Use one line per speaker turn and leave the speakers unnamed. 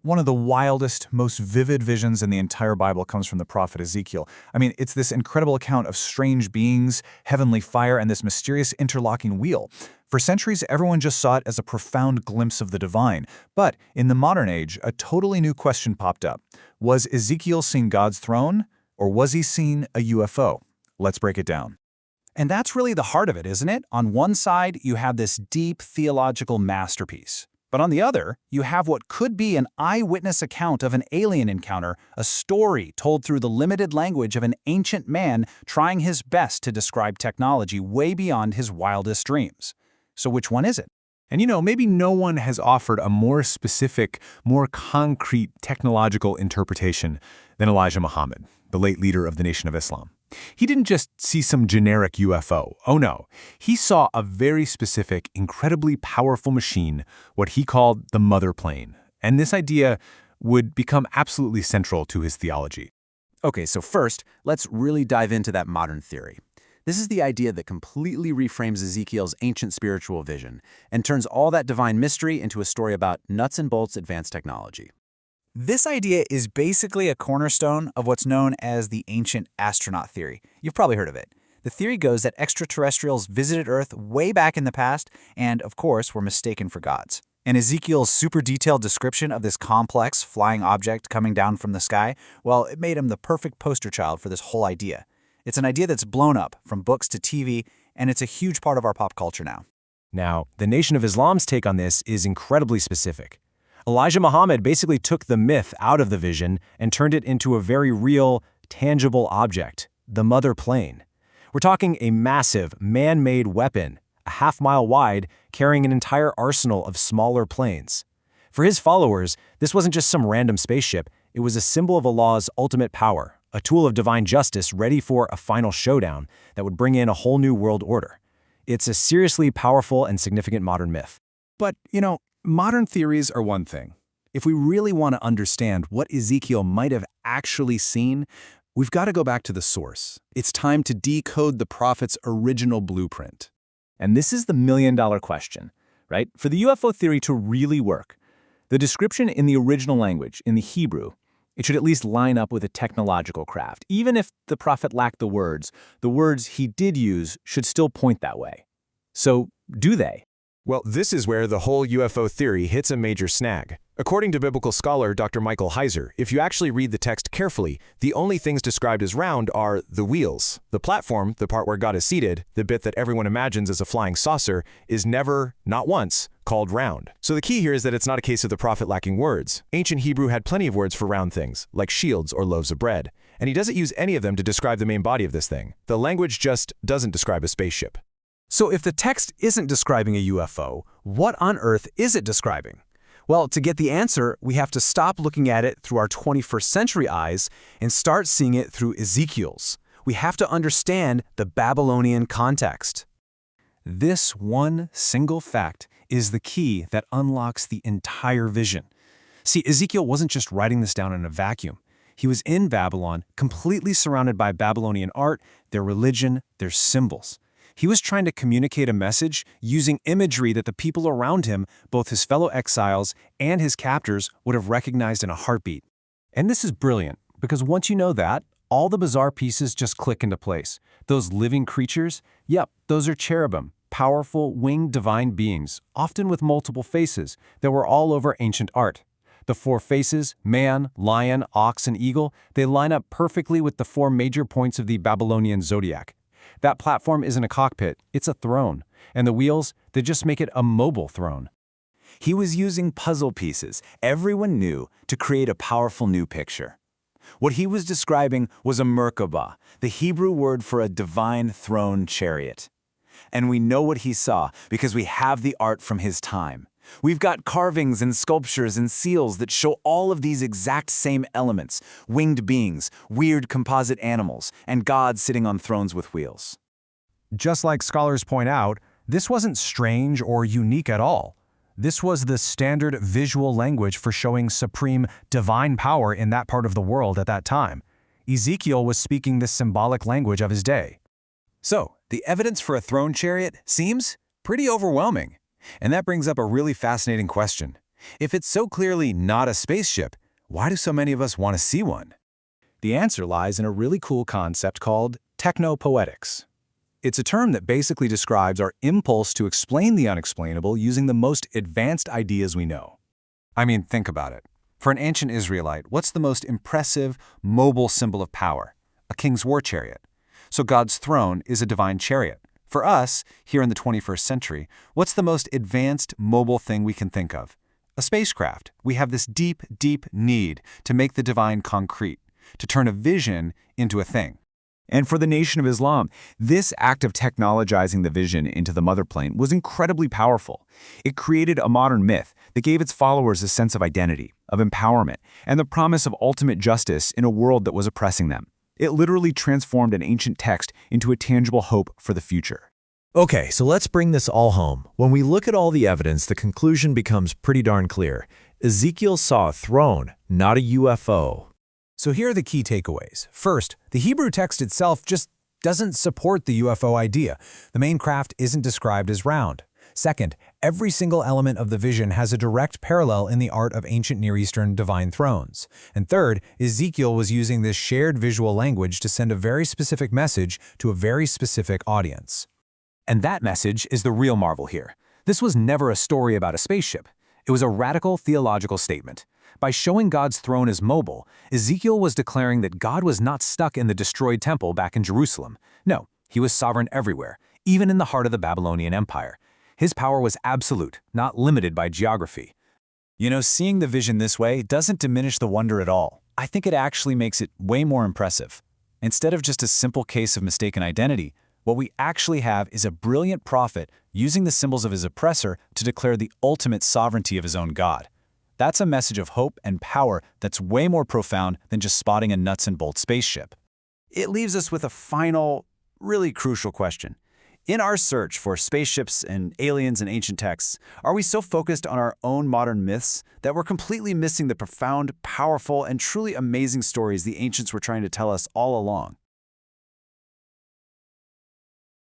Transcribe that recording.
One of the wildest, most vivid visions in the entire Bible comes from the prophet Ezekiel. I mean, it's this incredible account of strange beings, heavenly fire, and this mysterious interlocking wheel. For centuries, everyone just saw it as a profound glimpse of the divine. But in the modern age, a totally new question popped up. Was Ezekiel seeing God's throne, or was he seeing a UFO? Let's break it down.
And that's really the heart of it, isn't it? On one side, you have this deep theological masterpiece. But on the other, you have what could be an eyewitness account of an alien encounter, a story told through the limited language of an ancient man trying his best to describe technology way beyond his wildest dreams. So which one is it?
And maybe no one has offered a more specific, more concrete technological interpretation than Elijah Muhammad, the late leader of the Nation of Islam. He didn't just see some generic UFO. Oh no, he saw a very specific, incredibly powerful machine, what he called the mother plane. And this idea would become absolutely central to his theology.
Okay, so first, let's really dive into that modern theory. This is the idea that completely reframes Ezekiel's ancient spiritual vision and turns all that divine mystery into a story about nuts and bolts advanced technology. This idea is basically a cornerstone of what's known as the ancient astronaut theory. You've probably heard of it. The theory goes that extraterrestrials visited Earth way back in the past and, of course, were mistaken for gods. And Ezekiel's super detailed description of this complex flying object coming down from the sky, well, it made him the perfect poster child for this whole idea. It's an idea that's blown up from books to TV, and it's a huge part of our pop culture now.
Now, the Nation of Islam's take on this is incredibly specific. Elijah Muhammad basically took the myth out of the vision and turned it into a very real, tangible object, the mother plane. We're talking a massive, man-made weapon, a half-mile wide, carrying an entire arsenal of smaller planes. For his followers, this wasn't just some random spaceship, it was a symbol of Allah's ultimate power, a tool of divine justice ready for a final showdown that would bring in a whole new world order. It's a seriously powerful and significant modern myth.
But, modern theories are one thing. If we really want to understand what Ezekiel might have actually seen, we've got to go back to the source. It's time to decode the prophet's original blueprint.
And this is the million-dollar question, right? For the UFO theory to really work, the description in the original language, in the Hebrew, it should at least line up with a technological craft. Even if the prophet lacked the words he did use should still point that way. So, do they?
Well, this is where the whole UFO theory hits a major snag. According to biblical scholar Dr. Michael Heiser, if you actually read the text carefully, the only things described as round are the wheels. The platform, the part where God is seated, the bit that everyone imagines as a flying saucer, is never, not once, called round. So the key here is that it's not a case of the prophet lacking words. Ancient Hebrew had plenty of words for round things, like shields or loaves of bread, and he doesn't use any of them to describe the main body of this thing. The language just doesn't describe a spaceship.
So if the text isn't describing a UFO, what on earth is it describing? Well, to get the answer, we have to stop looking at it through our 21st century eyes and start seeing it through Ezekiel's. We have to understand the Babylonian context. This one single fact is the key that unlocks the entire vision. See, Ezekiel wasn't just writing this down in a vacuum. He was in Babylon, completely surrounded by Babylonian art, their religion, their symbols. He was trying to communicate a message using imagery that the people around him, both his fellow exiles and his captors, would have recognized in a heartbeat. And this is brilliant, because once you know that, all the bizarre pieces just click into place. Those living creatures, yep, those are cherubim, powerful, winged divine beings, often with multiple faces, that were all over ancient art. The four faces, man, lion, ox, and eagle, they line up perfectly with the four major points of the Babylonian zodiac. That platform isn't a cockpit, it's a throne. And the wheels, they just make it a mobile throne.
He was using puzzle pieces everyone knew to create a powerful new picture. What he was describing was a Merkabah, the Hebrew word for a divine throne chariot. And we know what he saw because we have the art from his time. We've got carvings and sculptures and seals that show all of these exact same elements: winged beings, weird composite animals, and gods sitting on thrones with wheels.
Just like scholars point out, this wasn't strange or unique at all. This was the standard visual language for showing supreme divine power in that part of the world at that time. Ezekiel was speaking this symbolic language of his day.
So, the evidence for a throne chariot seems pretty overwhelming. And that brings up a really fascinating question. If it's so clearly not a spaceship, why do so many of us want to see one?
The answer lies in a really cool concept called technopoetics. It's a term that basically describes our impulse to explain the unexplainable using the most advanced ideas we know.
I mean, think about it. For an ancient Israelite, what's the most impressive, mobile symbol of power? A king's war chariot. So God's throne is a divine chariot. For us, here in the 21st century, what's the most advanced, mobile thing we can think of? A spacecraft. We have this deep, deep need to make the divine concrete, to turn a vision into a thing.
And for the Nation of Islam, this act of technologizing the vision into the mother plane was incredibly powerful. It created a modern myth that gave its followers a sense of identity, of empowerment, and the promise of ultimate justice in a world that was oppressing them. It literally transformed an ancient text into a tangible hope for the future.
Okay, so let's bring this all home. When we look at all the evidence, the conclusion becomes pretty darn clear. Ezekiel saw a throne, not a UFO.
So here are the key takeaways. First, the Hebrew text itself just doesn't support the UFO idea. The main craft isn't described as round. Second, every single element of the vision has a direct parallel in the art of ancient Near Eastern divine thrones. And third, Ezekiel was using this shared visual language to send a very specific message to a very specific audience.
And that message is the real marvel here. This was never a story about a spaceship. It was a radical theological statement. By showing God's throne as mobile, Ezekiel was declaring that God was not stuck in the destroyed temple back in Jerusalem. No, he was sovereign everywhere, even in the heart of the Babylonian Empire. His power was absolute, not limited by geography.
You know, seeing the vision this way doesn't diminish the wonder at all. I think it actually makes it way more impressive. Instead of just a simple case of mistaken identity, what we actually have is a brilliant prophet using the symbols of his oppressor to declare the ultimate sovereignty of his own God. That's a message of hope and power that's way more profound than just spotting a nuts and bolts spaceship. It leaves us with a final, really crucial question. In our search for spaceships and aliens in ancient texts, are we so focused on our own modern myths that we're completely missing the profound, powerful, and truly amazing stories the ancients were trying to tell us all along?